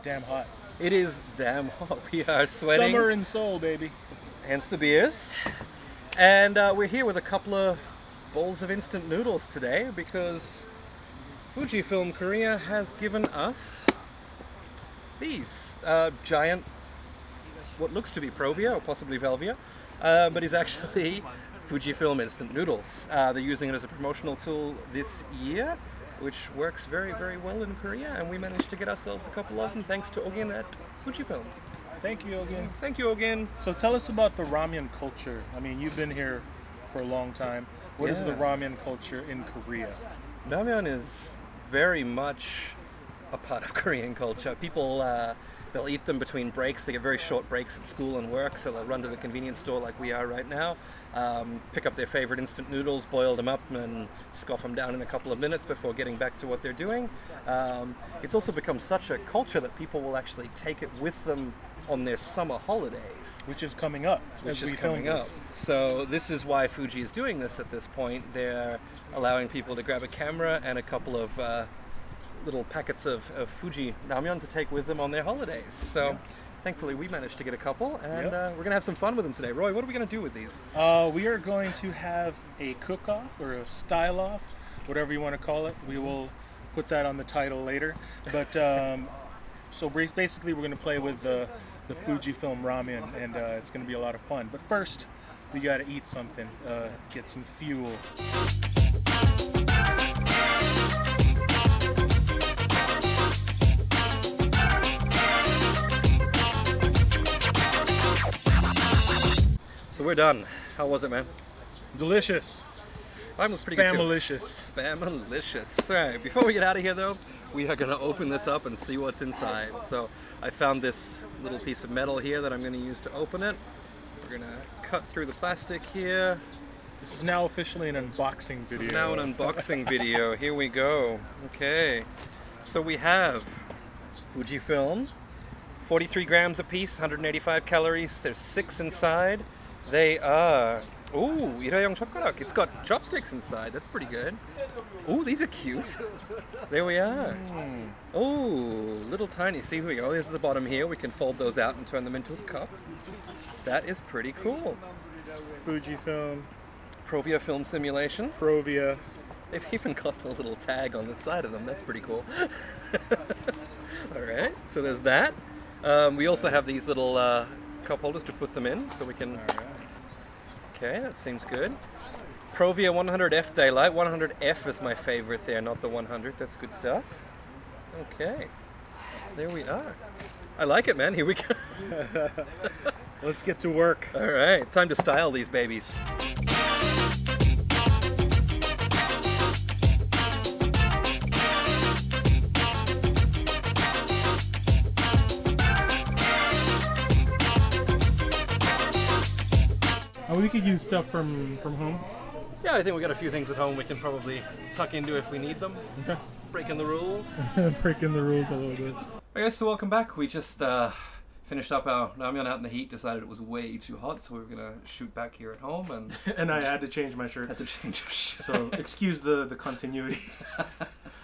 damn hot. It is damn hot. We are sweating. Summer in Seoul, baby. Hence the beers. And we're here with a couple of bowls of instant noodles today because Fujifilm Korea has given us these giant, what looks to be Provia or possibly Velvia, but is actually Fujifilm instant noodles. They're using it as a promotional tool this year, which works very, very well in Korea, and we managed to get ourselves a couple of them thanks to Ogin at Fujifilm. Thank you again. Thank you, Ogin. So tell us about the ramyeon culture. I mean, you've been here for a long time. What is the ramyeon culture in Korea? Ramyeon is very much a part of Korean culture. People, they'll eat them between breaks. They get very short breaks at school and work, so they'll run to the convenience store like we are right now, pick up their favorite instant noodles, boil them up, and scoff them down in a couple of minutes before getting back to what they're doing. It's also become such a culture that people will actually take it with them on their summer holidays. Which is coming up. Which is coming up. So this is why Fuji is doing this at this point. They're allowing people to grab a camera and a couple of little packets of Fuji ramyeon to take with them on their holidays. So thankfully we managed to get a couple, and we're going to have some fun with them today. Roy, what are we going to do with these? We are going to have a cook-off or a style-off, whatever you want to call it. We will put that on the title later. But so basically we're going to play with the Fujifilm ramen, and it's going to be a lot of fun. But first, we got to eat something, get some fuel. So we're done. How was it, man? Delicious. Mine was pretty good too. Spam-alicious. Spam-alicious. Right, before we get out of here though, we are going to open this up and see what's inside. So I found this little piece of metal here that I'm going to use to open it. We're going to cut through the plastic here. This is now officially an unboxing video. This is now an unboxing video. Here we go. Okay. So we have Fujifilm, 43 grams a piece, 185 calories. There's 6 inside. They are, ooh, irayong chopgarak. It's got chopsticks inside. That's pretty good. Ooh, these are cute. There we are. Ooh, little tiny. See, here we go. There's the bottom here. We can fold those out and turn them into a cup. That is pretty cool. Fujifilm Provia film simulation. Provia. They've even got a little tag on the side of them. That's pretty cool. All right, so there's that. We also have these little cup holders to put them in, so we can... Okay, that seems good. Provia 100F Daylight. 100F is my favorite there, not the 100. That's good stuff. Okay, there we are. I like it, man. Here we go. Let's get to work. All right, time to style these babies. We could use stuff from home. Yeah, I think we got a few things at home we can probably tuck into if we need them. Okay. Breaking the rules. Breaking the rules a little bit. Okay, so welcome back. We just finished up our ramyeon out in the heat, decided it was way too hot, so we were going to shoot back here at home. And I had to change my shirt. Had to change your shirt. So excuse the continuity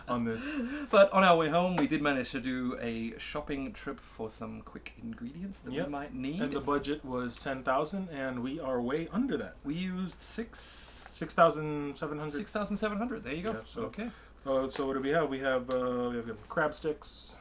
on this. But on our way home, we did manage to do a shopping trip for some quick ingredients that we might need. And the budget was 10,000, and we are way under that. We used 6,700. 6,700. There you go. Yeah, so, okay. So what do we have? We have crab sticks.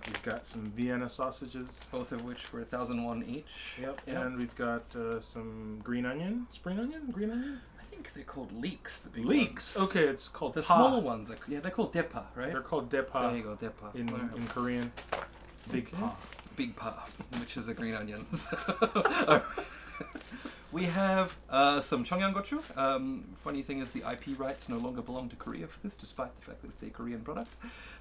We've got some Vienna sausages. Both of which were 1,001 each. Yep. And we've got some green onion. Green onion? I think they're called leeks, the big leeks. ones. Okay, it's called the pa. small ones. They're called depa, right? They're called depa. There you go, depa. In Korean. Big pa. Big pa, which is a green onion. We have some 청양고추. Funny thing is the IP rights no longer belong to Korea for this, despite the fact that it's a Korean product.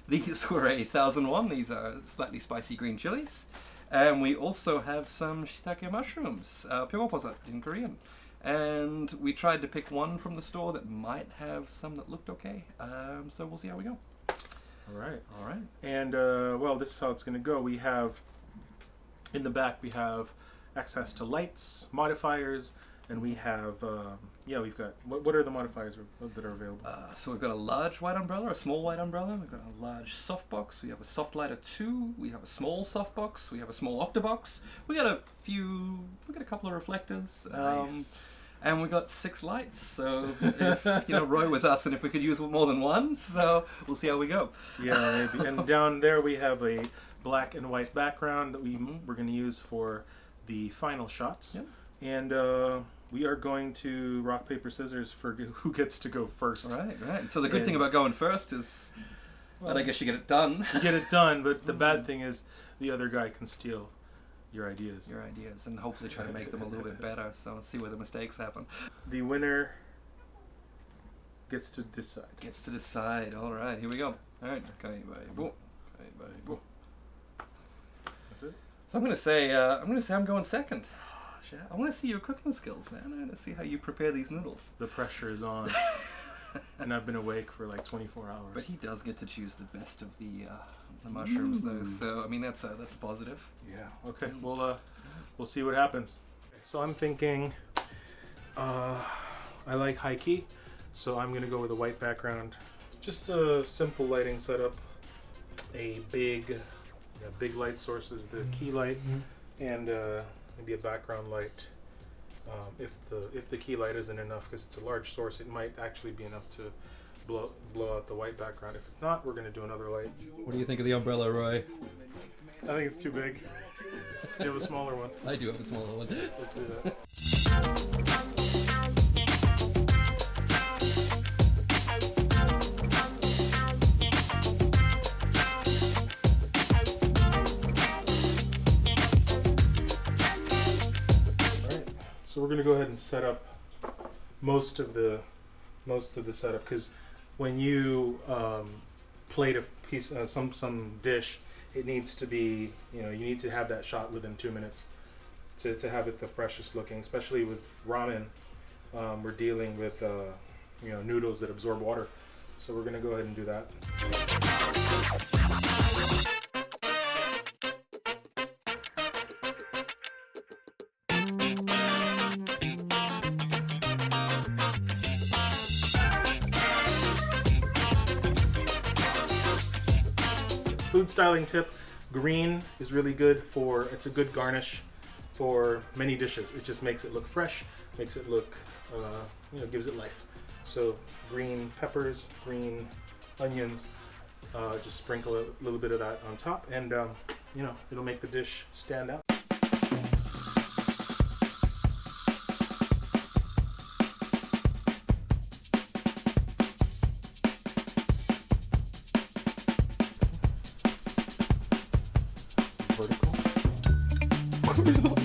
These were 1,001. These are slightly spicy green chilies. And we also have some shiitake mushrooms, pyeongposat in Korean. And we tried to pick one from the store that might have some that looked okay. So we'll see how we go. All right. And, well, this is how it's going to go. We have, in the back, we have access to lights, modifiers, and we have yeah, we've got what are the modifiers that are available? So we've got a large white umbrella, a small white umbrella. We've got a large softbox. We have a soft lighter 2. We have a small softbox. We have a small octabox. We got a couple of reflectors. Nice. And we got 6 lights. So if, Roy was asking if we could use more than one. So we'll see how we go. Yeah, maybe. And down there we have a black and white background that we're going to use for the final shots. Yep. And we are going to rock, paper, scissors for who gets to go first. Right. So the good thing about going first is that I guess you get it done. You get it done, but the bad thing is the other guy can steal your ideas. And hopefully try to make them a little bit better. So see where the mistakes happen. The winner gets to decide. All right, here we go. All right. That's it. So I'm gonna say I'm going second. I want to see your cooking skills, man. I want to see how you prepare these noodles. The pressure is on, and I've been awake for like 24 hours. But he does get to choose the best of the mushrooms, though. So I mean, that's a positive. Yeah. Okay. We'll see what happens. So I'm thinking, I like high key, so I'm gonna go with a white background. Just a simple lighting setup. A big light source is the key light, and maybe a background light. If the key light isn't enough, because it's a large source, it might actually be enough to blow out the white background. If it's not, we're going to do another light. What do you think of the umbrella, Roy? I think it's too big. You have a smaller one. I do have a smaller one. Let's do that. So we're going to go ahead and set up most of the setup, because when you plate a piece some dish, it needs to be, you need to have that shot within 2 minutes to have it the freshest looking. Especially with ramen, we're dealing with noodles that absorb water, so we're going to go ahead and do that. Food styling tip: green is really good it's a good garnish for many dishes. It just makes it look fresh, makes it look, gives it life. So green peppers, green onions, just sprinkle a little bit of that on top, and it'll make the dish stand out. Vertical. Horizontal.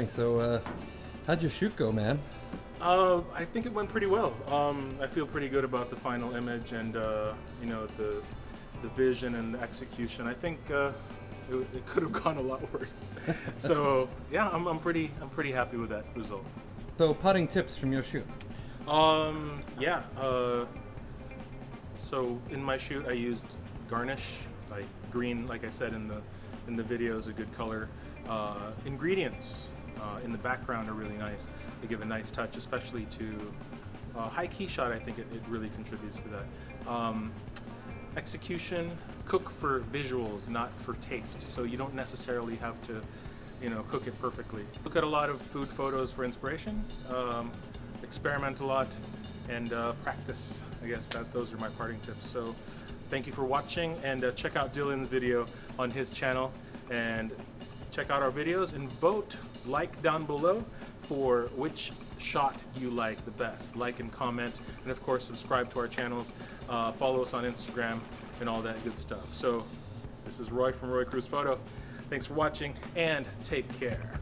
So, how'd your shoot go, man? I think it went pretty well. I feel pretty good about the final image and the vision and the execution. I think it could have gone a lot worse. So yeah, I'm pretty happy with that result. So potting tips from your shoot. Yeah. So in my shoot, I used garnish, like green, like I said in the video, is a good color. Ingredients in the background are really nice. They give a nice touch, especially to high key shot. I think it really contributes to that. Execution, cook for visuals, not for taste. So you don't necessarily have to, cook it perfectly. Look at a lot of food photos for inspiration. Experiment a lot, and practice. I guess those are my parting tips. So thank you for watching, and check out Dylan's video on his channel, and check out our videos and vote, like down below for which shot you like the best. Like and comment, and of course subscribe to our channels, follow us on Instagram and all that good stuff. So this is Roy from Roy Cruz Photo. Thanks for watching and take care.